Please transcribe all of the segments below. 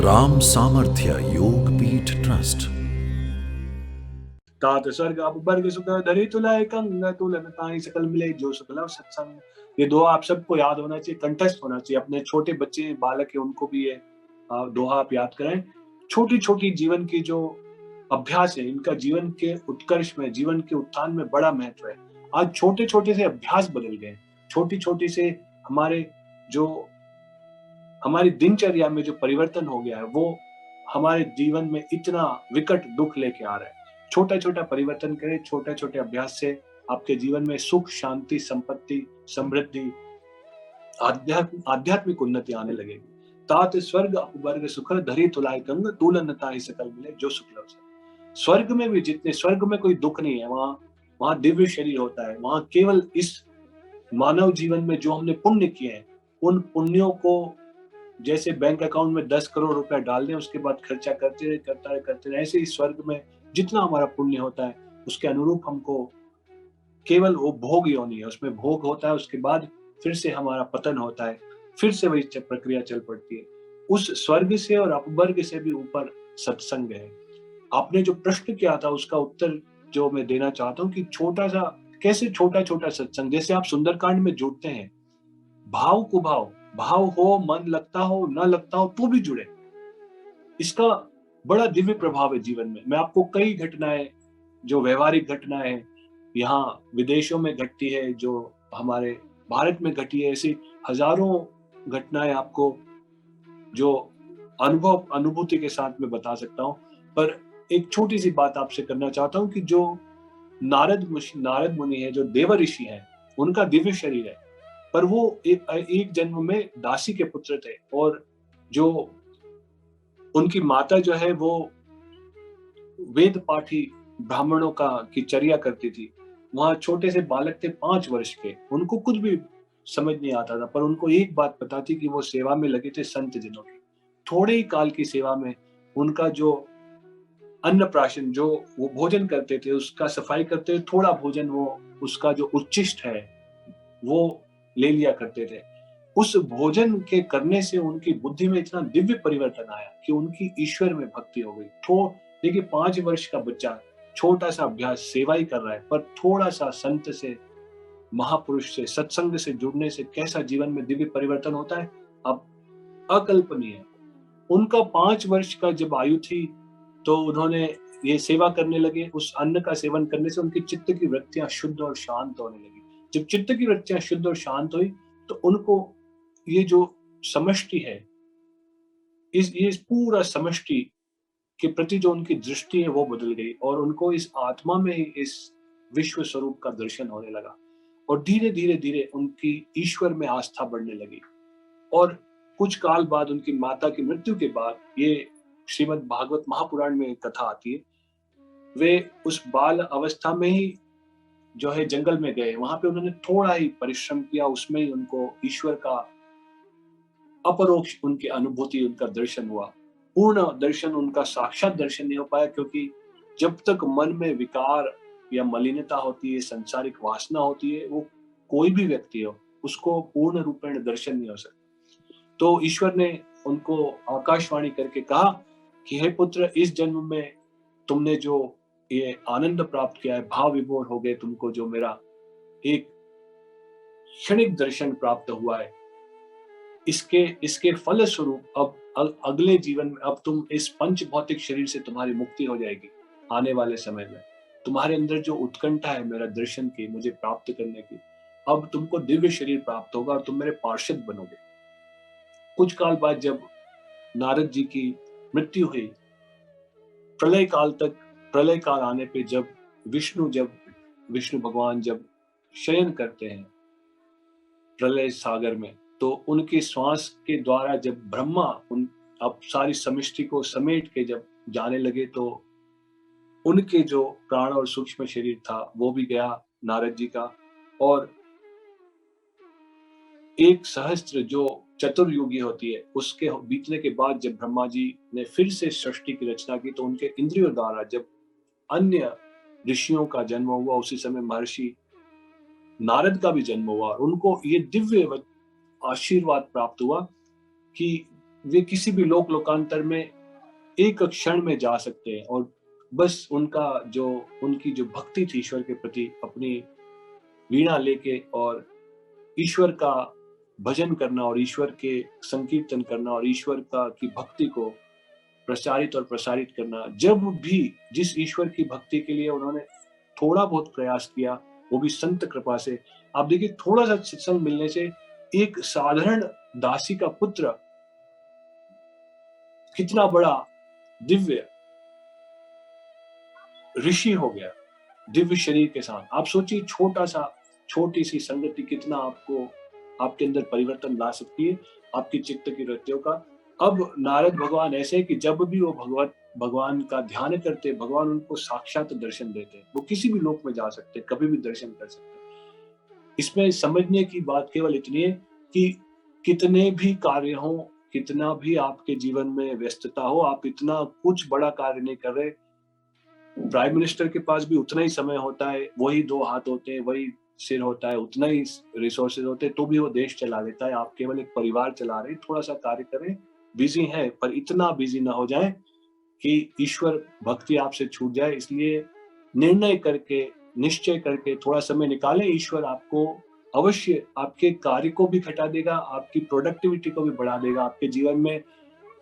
राम सामर्थ्य योग पीठ ट्रस्ट। तात स्वर्ग अपवर्ग सुख धरि तुलाय कंग तुलन ताहि सकल मिले जो सकल सत्संग। ये दोहा आप सबको याद होना चाहिए, कंठस्थ होना चाहिए। अपने छोटे बच्चे बालक है उनको भी ये दोहा आप याद करें। छोटी छोटी जीवन की जो अभ्यास है, इनका जीवन के उत्कर्ष में, जीवन के उत्थान में बड़ा महत्व है। आज छोटे छोटे से अभ्यास बदल गए, छोटी छोटी से हमारे जो हमारी दिनचर्या में जो परिवर्तन हो गया है वो हमारे जीवन में इतना विकट दुख लेके आ रहा है। छोटा छोटा परिवर्तन करें, छोटे छोटे अभ्यास से आपके जीवन में सुख, शांति, संपत्ति, समृद्धि, आध्यात्मिक उन्नति आने लगेगी। तात स्वर्ग अपवर्ग सुख धरि तुलाय कंग तुलन ताहि सकल मिले जो सुख लव। स्वर्ग में भी जितने, स्वर्ग में कोई दुख नहीं है, वहां दिव्य शरीर होता है। वहां केवल इस मानव जीवन में जो हमने पुण्य किए हैं, उन पुण्यों को जैसे बैंक अकाउंट में 10 करोड़ रुपया डाल दें, उसके बाद खर्चा करते रहे, ऐसे ही स्वर्ग में जितना हमारा पुण्य होता है उसके अनुरूप हमको केवल वो भोग योनि है, उसमें भोग होता है, उसके बाद फिर से हमारा पतन होता है, फिर से वही प्रक्रिया चल पड़ती है। उस स्वर्ग से और अपवर्ग से भी ऊपर सत्संग है। आपने जो प्रश्न किया था उसका उत्तर जो मैं देना चाहता हूँ कि छोटा सा, कैसे छोटा छोटा सत्संग, जैसे आप सुंदरकांड में जुड़ते हैं, भाव कुभाव, भाव हो, मन लगता हो न लगता हो तो भी जुड़े, इसका बड़ा दिव्य प्रभाव है जीवन में। मैं आपको कई घटनाएं, जो व्यवहारिक घटनाएं यहाँ विदेशों में घटती है, जो हमारे भारत में घटी है, ऐसी हजारों घटनाएं आपको जो अनुभूति के साथ में बता सकता हूँ। पर एक छोटी सी बात आपसे करना चाहता हूँ कि जो नारद मुनि है, जो देव ऋषि हैं, उनका दिव्य शरीर है, पर वो एक जन्म में दासी के पुत्र थे, और जो उनकी माता जो है वो वेद पाठी ब्राह्मणों की चर्या करती थी। वहां छोटे से बालक थे 5 वर्ष के, उनको कुछ भी समझ नहीं आता था, पर उनको एक बात पता थी कि वो सेवा में लगे थे संत जनों की। थोड़े ही काल की सेवा में उनका जो अन्नप्राशन, जो वो भोजन करते थे, उसका सफाई करते थे, थोड़ा भोजन वो उसका जो उच्छिष्ट है वो ले लिया करते थे। उस भोजन के करने से उनकी बुद्धि में इतना दिव्य परिवर्तन आया कि उनकी ईश्वर में भक्ति हो गई। तो देखिए, 5 वर्ष का बच्चा छोटा सा अभ्यास सेवा ही कर रहा है, पर थोड़ा सा संत से, महापुरुष से, सत्संग से जुड़ने से कैसा जीवन में दिव्य परिवर्तन होता है, अब अकल्पनीय है। उनका 5 वर्ष का जब आयु थी तो उन्होंने ये सेवा करने लगे। उस अन्न का सेवन करने से उनकी चित्त की वृत्तियां शुद्ध और शांत होने लगी। जब चित्त की वृत्तियां शुद्ध और शांत हुई तो उनको ये जो समष्टि है, ये पूरा समष्टि के प्रति जो उनकी दृष्टि है वो बदल गई, और उनको इस आत्मा में ही इस विश्व स्वरूप का दर्शन होने लगा, और धीरे धीरे धीरे उनकी ईश्वर में आस्था बढ़ने लगी। और कुछ काल बाद, उनकी माता की मृत्यु के बाद, ये श्रीमद् भागवत महापुराण में कथा आती है, वे उस बाल अवस्था में ही जो है जंगल में गए। वहां पे उन्होंने थोड़ा ही परिश्रम किया, उसमें ही उनको ईश्वर का अपरोक्ष उनकी अनुभूति, उनका दर्शन हुआ। पूर्ण दर्शन, उनका साक्षात दर्शन नहीं हो पाया, क्योंकि जब तक मन में विकार या मलिनता होती है, सांसारिक वासना होती है, वो कोई भी व्यक्ति हो, उसको पूर्ण रूपेण दर्शन नहीं हो सकता। तो ईश्वर ने उनको आकाशवाणी करके कहा कि हे पुत्र, इस जन्म में तुमने जो ये आनंद प्राप्त किया है, भाव विभोर हो गए, तुमको जो मेरा एक क्षणिक दर्शन प्राप्त हुआ है, इसके फल स्वरूप अब अगले जीवन में, अब तुम इस पंच भौतिक शरीर से तुम्हारी मुक्ति हो जाएगी। आने वाले समय में तुम्हारे अंदर जो उत्कंठा है मेरा दर्शन की, मुझे प्राप्त करने की, अब तुमको दिव्य शरीर प्राप्त होगा और तुम मेरे पार्षद बनोगे। कुछ काल बाद जब नारद जी की मृत्यु हुई, प्रलय काल आने पे जब विष्णु भगवान जब शयन करते हैं प्रलय सागर में, तो उनके श्वास के द्वारा जब ब्रह्मा अब सारी समिष्टि को समेट के जब जाने लगे, तो उनके जो प्राण और सूक्ष्म शरीर था वो भी गया नारद जी का, और एक सहस्त्र जो चतुर्युगी होती है उसके बीतने के बाद जब ब्रह्मा जी ने फिर से सृष्टि की रचना की, तो उनके इंद्रियों द्वारा जब अन्य ऋषियों का जन्म हुआ, उसी समय महर्षि नारद का भी जन्म हुआ। उनको ये दिव्य आशीर्वाद प्राप्त हुआ कि वे किसी भी लोक लोकांतर में एक क्षण में जा सकते हैं और बस उनकी जो भक्ति थी ईश्वर के प्रति, अपनी वीणा लेके और ईश्वर का भजन करना और ईश्वर के संकीर्तन करना और ईश्वर की भक्ति को प्रचारित और प्रसारित करना, जब भी जिस ईश्वर की भक्ति के लिए उन्होंने थोड़ा बहुत प्रयास किया, वो भी संत कृपा से। आप देखिए, थोड़ा सा सत्संग मिलने से एक साधारण दासी का पुत्र कितना बड़ा दिव्य ऋषि हो गया, दिव्य शरीर के साथ। आप सोचिए, छोटी सी संगति कितना आपके अंदर परिवर्तन ला सकती है, आपकी चित्त की वृत्तियों का। अब नारद भगवान ऐसे कि जब भी वो भगवान का ध्यान करते, भगवान उनको साक्षात दर्शन देते। वो किसी भी लोक में जा सकते, कभी भी दर्शन कर सकते। इसमें समझने की बात केवल इतनी है कि कितने भी कार्य हो, कितना भी आपके जीवन में व्यस्तता हो, आप इतना कुछ बड़ा कार्य नहीं कर रहे। प्राइम मिनिस्टर के पास भी उतना ही समय होता है, वही 2 हाथ होते हैं, वही सिर होता है, उतना ही रिसोर्सेज होते हैं, तो भी वो देश चला लेता है। आप केवल एक परिवार चला रहे हैं, थोड़ा सा कार्य करें, बिजी है, पर इतना बिजी ना हो जाए कि ईश्वर भक्ति आपसे छूट जाए। इसलिए निश्चय करके थोड़ा समय निकालें। ईश्वर आपको अवश्य आपके कार्य को भी घटा देगा, आपकी प्रोडक्टिविटी को भी बढ़ा देगा, आपके जीवन में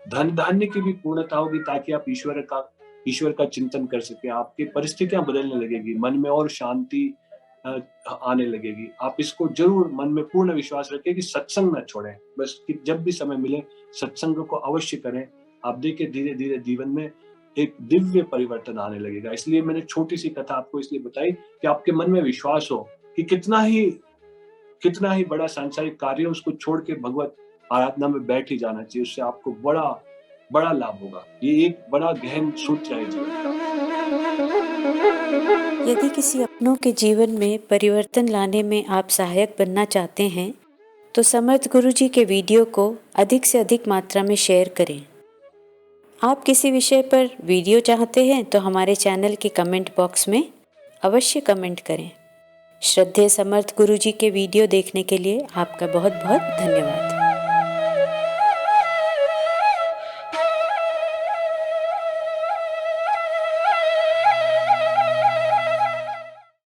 धन धान्य की भी पूर्णता होगी, ताकि आप ईश्वर का चिंतन कर सके। आपकी परिस्थितियां बदलने लगेगी, मन में और शांति आने लगेगी। आप इसको जरूर मन में पूर्ण विश्वास रखें कि सत्संग न छोड़ें, बस कि जब भी समय मिले सत्संग को अवश्य करें। आप देखिए, धीरे धीरे जीवन में एक दिव्य परिवर्तन आने लगेगा। इसलिए मैंने छोटी सी कथा आपको इसलिए बताई कि आपके मन में विश्वास हो कि कितना ही बड़ा सांसारिक कार्य हो, उसको छोड़ के भगवत आराधना में बैठ ही जाना चाहिए। उससे आपको बड़ा लाभ होगा। ये एक बड़ा गहन सूत्र है जीवन का। यदि किसी अपनों के जीवन में परिवर्तन लाने में आप सहायक बनना चाहते हैं तो समर्थ गुरु जी के वीडियो को अधिक से अधिक मात्रा में शेयर करें। आप किसी विषय पर वीडियो चाहते हैं तो हमारे चैनल के कमेंट बॉक्स में अवश्य कमेंट करें। श्रद्धेय समर्थ गुरु जी के वीडियो देखने के लिए आपका बहुत बहुत धन्यवाद।